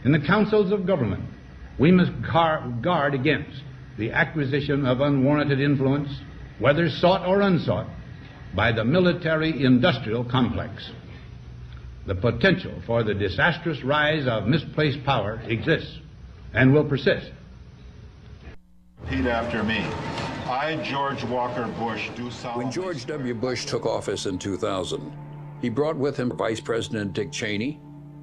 In the councils of government, we must guard against the acquisition of unwarranted influence, whether sought or unsought, by the military-industrial complex. The potential for the disastrous rise of misplaced power exists and will persist. Repeat after me. I, George Walker Bush, do solemnly. When George W. Bush took office in 2000, he brought with him Vice President Dick Cheney,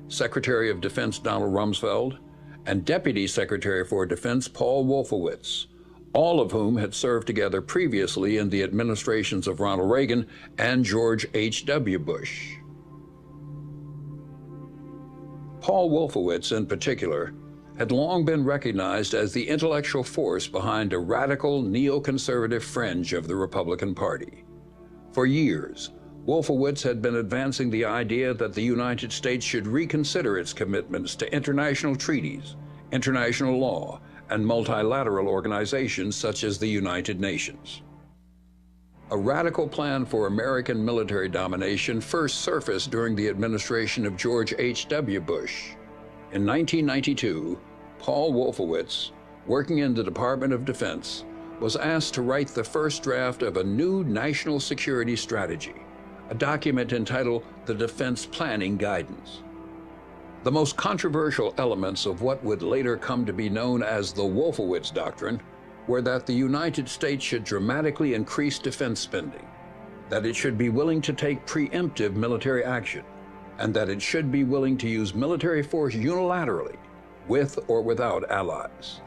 Secretary of Defense Donald Rumsfeld, and Deputy Secretary for Defense Paul Wolfowitz, all of whom had served together previously in the administrations of Ronald Reagan and George H.W. Bush. Paul Wolfowitz, in particular, had long been recognized as the intellectual force behind a radical neoconservative fringe of the Republican Party. For years, Wolfowitz had been advancing the idea that the United States should reconsider its commitments to international treaties, international law, and multilateral organizations such as the United Nations. A radical plan for American military domination first surfaced during the administration of George H.W. Bush. In 1992, Paul Wolfowitz, working in the Department of Defense, was asked to write the first draft of a new national security strategy, a document entitled the Defense Planning Guidance. The most controversial elements of what would later come to be known as the Wolfowitz Doctrine were that the United States should dramatically increase defense spending, that it should be willing to take preemptive military action, and that it should be willing to use military force unilaterally, with or without allies.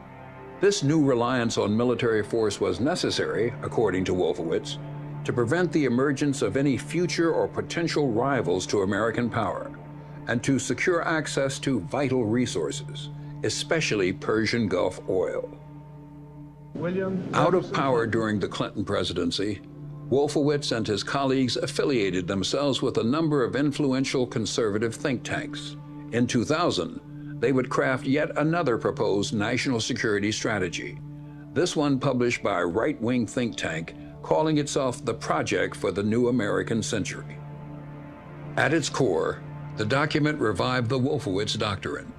This new reliance on military force was necessary, according to Wolfowitz, to prevent the emergence of any future or potential rivals to American power, and to secure access to vital resources, especially Persian Gulf oil. Out of power during the Clinton presidency, Wolfowitz and his colleagues affiliated themselves with a number of influential conservative think tanks. In 2000, they would craft yet another proposed national security strategy, this one published by a right-wing think tank calling itself the Project for the New American Century. At its core, the document revived the Wolfowitz Doctrine.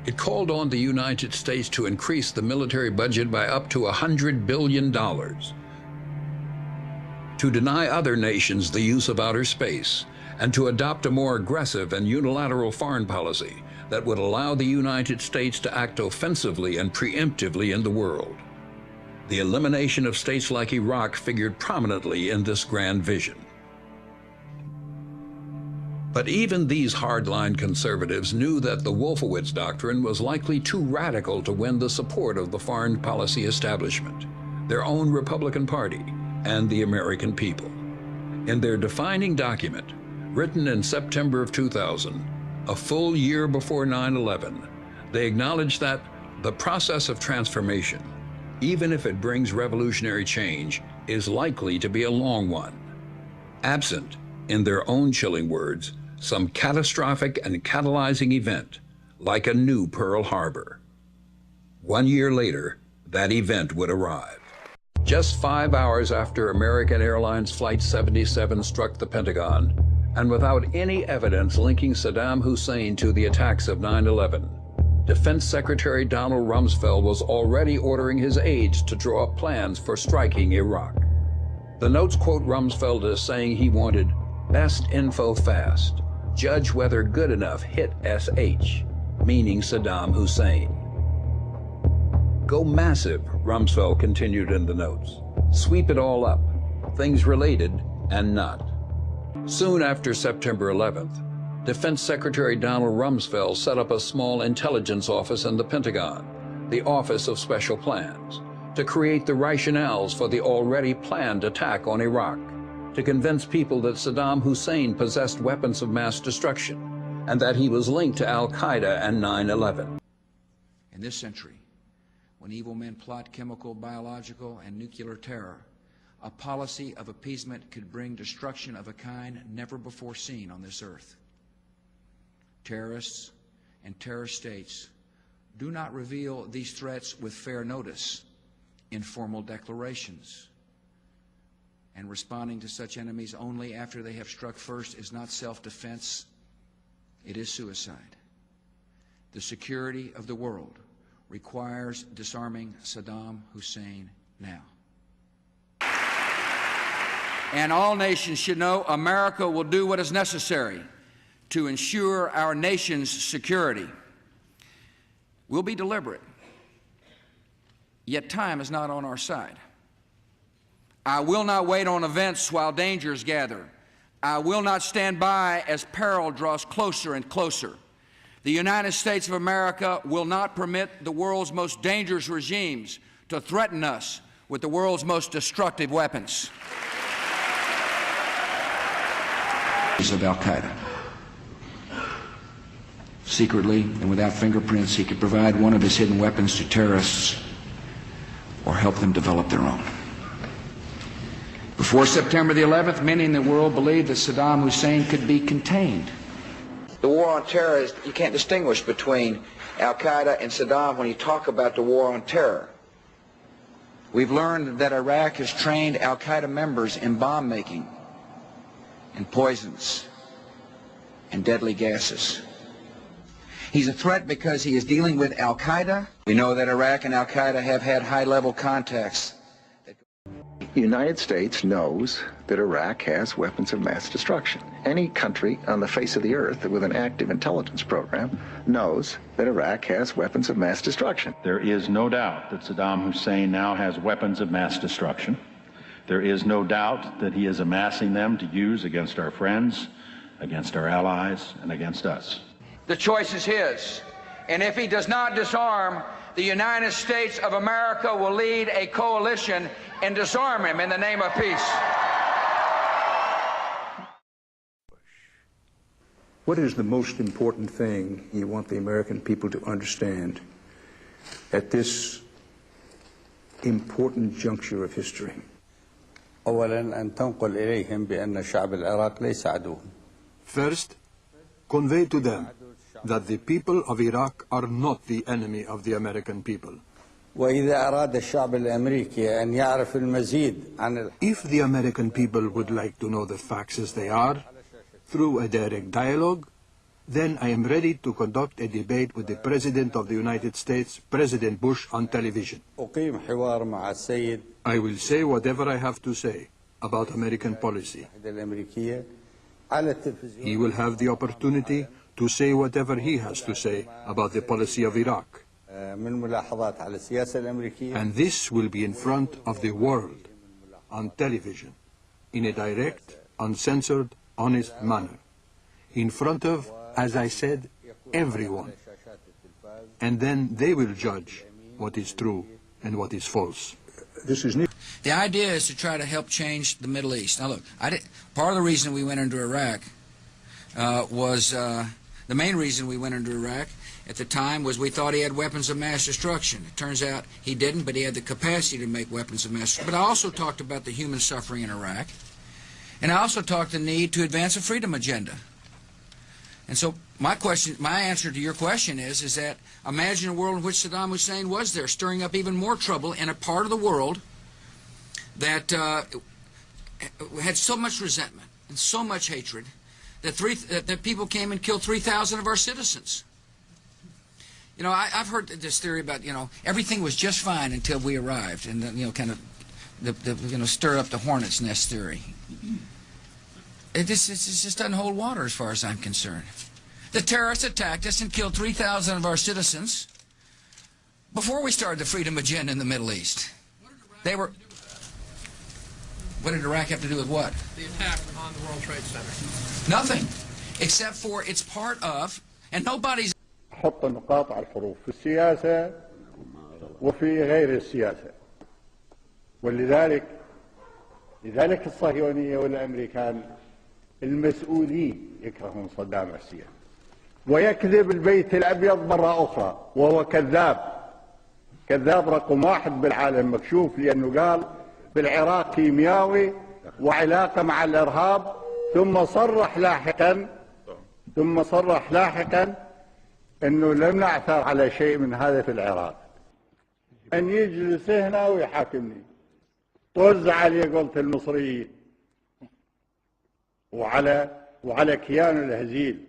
It called on the United States to increase the military budget by up to $100 billion, to deny other nations the use of outer space, and to adopt a more aggressive and unilateral foreign policy that would allow the United States to act offensively and preemptively in the world. The elimination of states like Iraq figured prominently in this grand vision. But even these hardline conservatives knew that the Wolfowitz Doctrine was likely too radical to win the support of the foreign policy establishment, their own Republican Party, and the American people. In their defining document, written in September of 2000, a full year before 9/11, they acknowledged that the process of transformation, even if it brings revolutionary change, is likely to be a long one, absent, in their own chilling words, some catastrophic and catalyzing event, like a new Pearl Harbor. 1 year later, that event would arrive. Just 5 hours after American Airlines Flight 77 struck the Pentagon, and without any evidence linking Saddam Hussein to the attacks of 9/11, Defense Secretary Donald Rumsfeld was already ordering his aides to draw up plans for striking Iraq. The notes quote Rumsfeld as saying he wanted best info fast, judge whether good enough hit SH, meaning Saddam Hussein. Go massive, Rumsfeld continued in the notes. Sweep it all up, things related and not. Soon after September 11th, Defense Secretary Donald Rumsfeld set up a small intelligence office in the Pentagon, the Office of Special Plans, to create the rationales for the already planned attack on Iraq, to convince people that Saddam Hussein possessed weapons of mass destruction and that he was linked to Al-Qaeda and 9/11. In this century, when evil men plot chemical, biological, and nuclear terror, a policy of appeasement could bring destruction of a kind never before seen on this earth. Terrorists and terrorist states do not reveal these threats with fair notice in formal declarations. And responding to such enemies only after they have struck first is not self-defense, it is suicide. The security of the world requires disarming Saddam Hussein now. And all nations should know America will do what is necessary to ensure our nation's security. We'll be deliberate, yet time is not on our side. I will not wait on events while dangers gather. I will not stand by as peril draws closer and closer. The United States of America will not permit the world's most dangerous regimes to threaten us with the world's most destructive weapons. Of Al-Qaeda. Secretly and without fingerprints, he could provide one of his hidden weapons to terrorists or help them develop their own. Before September the 11th, many in the world believed that Saddam Hussein could be contained. The war on terror is, you can't distinguish between Al-Qaeda and Saddam when you talk about the war on terror. We've learned that Iraq has trained Al-Qaeda members in bomb making and poisons and deadly gases. He's a threat because he is dealing with Al-Qaeda. We know that Iraq and Al-Qaeda have had high-level contacts. The United States knows that Iraq has weapons of mass destruction. Any country on the face of the earth with an active intelligence program knows that Iraq has weapons of mass destruction. There is no doubt that Saddam Hussein now has weapons of mass destruction. There is no doubt that he is amassing them to use against our friends, against our allies, and against us. The choice is his. And if he does not disarm, the United States of America will lead a coalition and disarm him in the name of peace. What is the most important thing you want the American people to understand at this important juncture of history? أولاً أن تنقل إليهم بأن شعب العراق ليس عدو. First, convey to them that the people of Iraq are not the enemy of the American people. وإذا أراد الشعب الأمريكي أن يعرف المزيد عن If the American people would like to know the facts as they are, through a direct dialogue, then I am ready to conduct a debate with the President of the United States, President Bush, on television. أقيم حوار مع السيد I will say whatever I have to say about American policy. الأمريكية على التلفزيون. He will have the opportunity to say whatever he has to say about the policy of Iraq. من ملاحظات على السياسة الأمريكية. And this will be in front of the world, on television, in a direct, uncensored, honest manner. In front of, as I said, everyone. And then they will judge what is true and what is false. This is new. The idea is to try to help change the Middle East. Now look, part of the reason we went into Iraq the main reason we went into Iraq at the time was we thought he had weapons of mass destruction. It turns out he didn't, but he had the capacity to make weapons of mass destruction. But I also talked about the human suffering in Iraq, and I also talked the need to advance a freedom agenda. And so my answer to your question is that imagine a world in which Saddam Hussein was there, stirring up even more trouble in a part of the world that had so much resentment and so much hatred that people came and killed 3,000 of our citizens. You know, I've heard this theory about, everything was just fine until we arrived, and then, kind of stir up the hornet's nest theory. It just doesn't hold water as far as I'm concerned. The terrorists attacked us and killed 3,000 of our citizens before we started the freedom agenda in the Middle East. What did Iraq have to do with what? The attack on the World Trade Center. Nothing, except for it's part of, and nobody's. حط نقاط على الحروف في السياسة وفي غير السياسة. ولذلك الصهيونية والأمريكان المسؤولين يكرهون صدام حسين، ويكذب البيت الأبيض مرة أخرى، وهو كذاب رقم واحد بالعالم مكشوف، لأنه قال بالعراق كيمياوي وعلاقة مع الإرهاب، ثم صرح لاحقا أنه لم نعثر على شيء من هذا في العراق. أن يجلس هنا ويحاكمني، طز عليه قلت المصريين وعلى كيان الهزيل.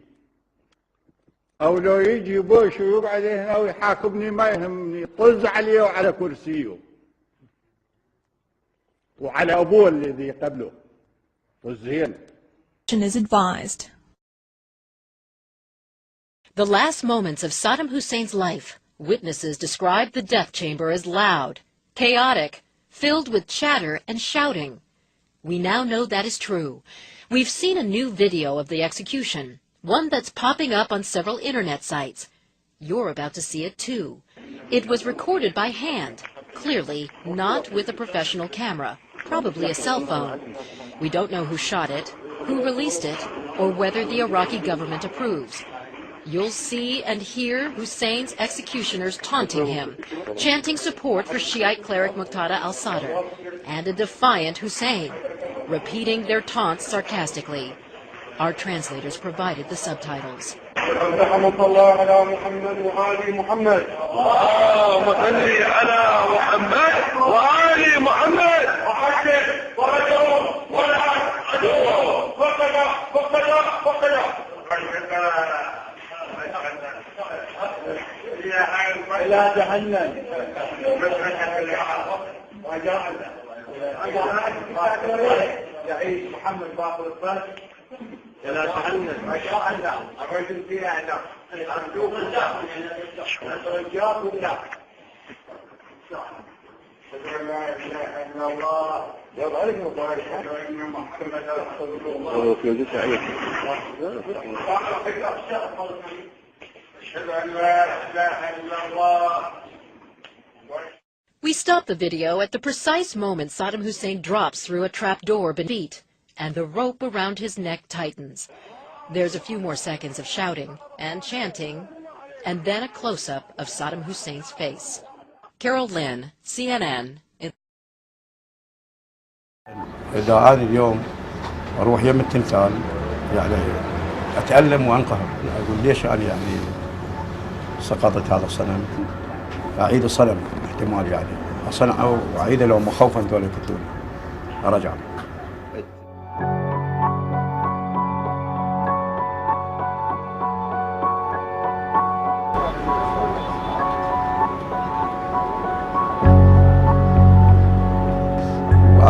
او لو يجي بوش ويقعد هنا ويحاكمني ما يهمني، طز عليه وعلى كرسيه وعلى ابوه الذي قبله، طز هنا. Is advised. The last moments of Saddam Hussein's life, witnesses described the death chamber as loud, chaotic, filled with chatter and shouting. We now know that is true. We've seen a new video of the execution, one that's popping up on several internet sites. You're about to see it too. It was recorded by hand, clearly not with a professional camera, probably a cell phone. We don't know who shot it, who released it, or whether the Iraqi government approves. You'll see and hear Hussein's executioners taunting him, chanting support for Shiite cleric Muqtada al-Sadr, and a defiant Hussein, repeating their taunts sarcastically. Our translators provided the subtitles. لا جهنم يعيش محمد باطل الصالح لا جهنم الرجل فيها لا أرجوك رجاء بالله لا إله إلا الله يبارك مبارك أن محمد رسول الله We stop the video at the precise moment Saddam Hussein drops through a trapdoor beneath, and the rope around his neck tightens. There's a few more seconds of shouting and chanting, and then a close-up of Saddam Hussein's face. Carol Lynn, CNN. إذا هذا اليوم أروح يم التمثال يعني أتألم وأنقهر، أقول ليش أنا يعني سقطت هذا الصنم، أعيد الصنم احتمال يعني أصنعه وأعيده لو مخوفا ذولا يقتلوني أرجع.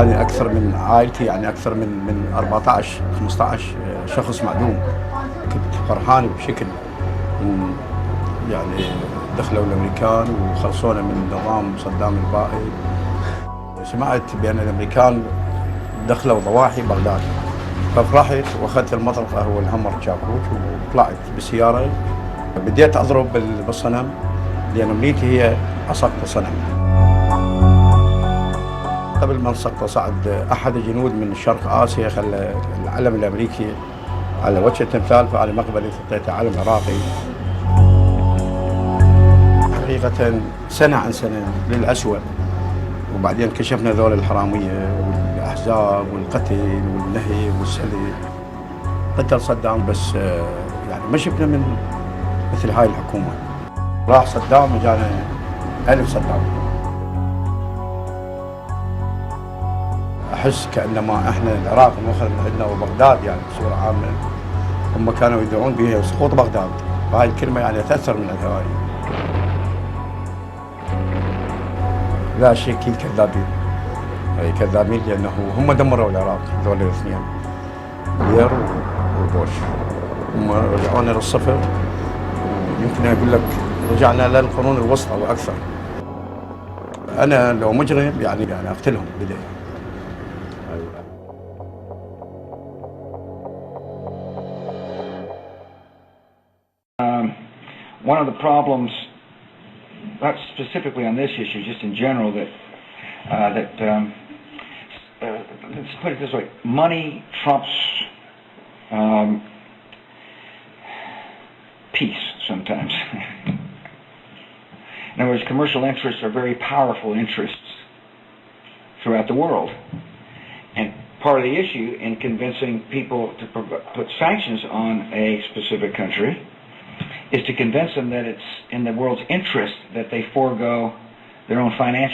أنا أكثر من عائلتي يعني أكثر من 14 15 شخص معدوم، كنت فرحان بشكل يعني دخلوا الأمريكان وخلصونا من نظام صدام البائد. سمعت بأن الأمريكان دخلوا ضواحي بغداد، ففرحت وأخذت المطرقة هو الهمر شاكوت وطلعت بالسيارة، بديت أضرب بالصنم لأن أمنيتي هي أسقط الصنم. قبل ما نسقطه صعد أحد الجنود من شرق آسيا خلى العلم الأمريكي على وجه التمثال، فأنا مقبلي حطيته علم عراقي. حقيقة سنة عن سنة للأسوأ، وبعدين كشفنا ذول الحرامية والأحزاب والقتل والنهب والسلب. قتل صدام بس يعني ما شفنا من مثل هاي الحكومة. راح صدام وجانا 1000 صدام. أحس كأنما إحنا العراق مأخذ من عندنا وبغداد يعني بصورة عامة هم كانوا يدعون بها سقوط بغداد، وهاي الكلمة يعني تأثر من الهواي. لا شك كذابين، أي كذابين لأنه هم دمروا العراق ذول الاثنين بير وبوش، هم رجعونا للصفر، ويمكن أقول لك رجعنا للقرون الوسطى وأكثر. أنا لو مجرم يعني أقتلهم بداية. One of the problems, not specifically on this issue, just in general, let's put it this way: money trumps peace sometimes. In other words, commercial interests are very powerful interests throughout the world, and part of the issue in convincing people to put sanctions on a specific country is to convince them that it's in the world's interest that they forego their own financial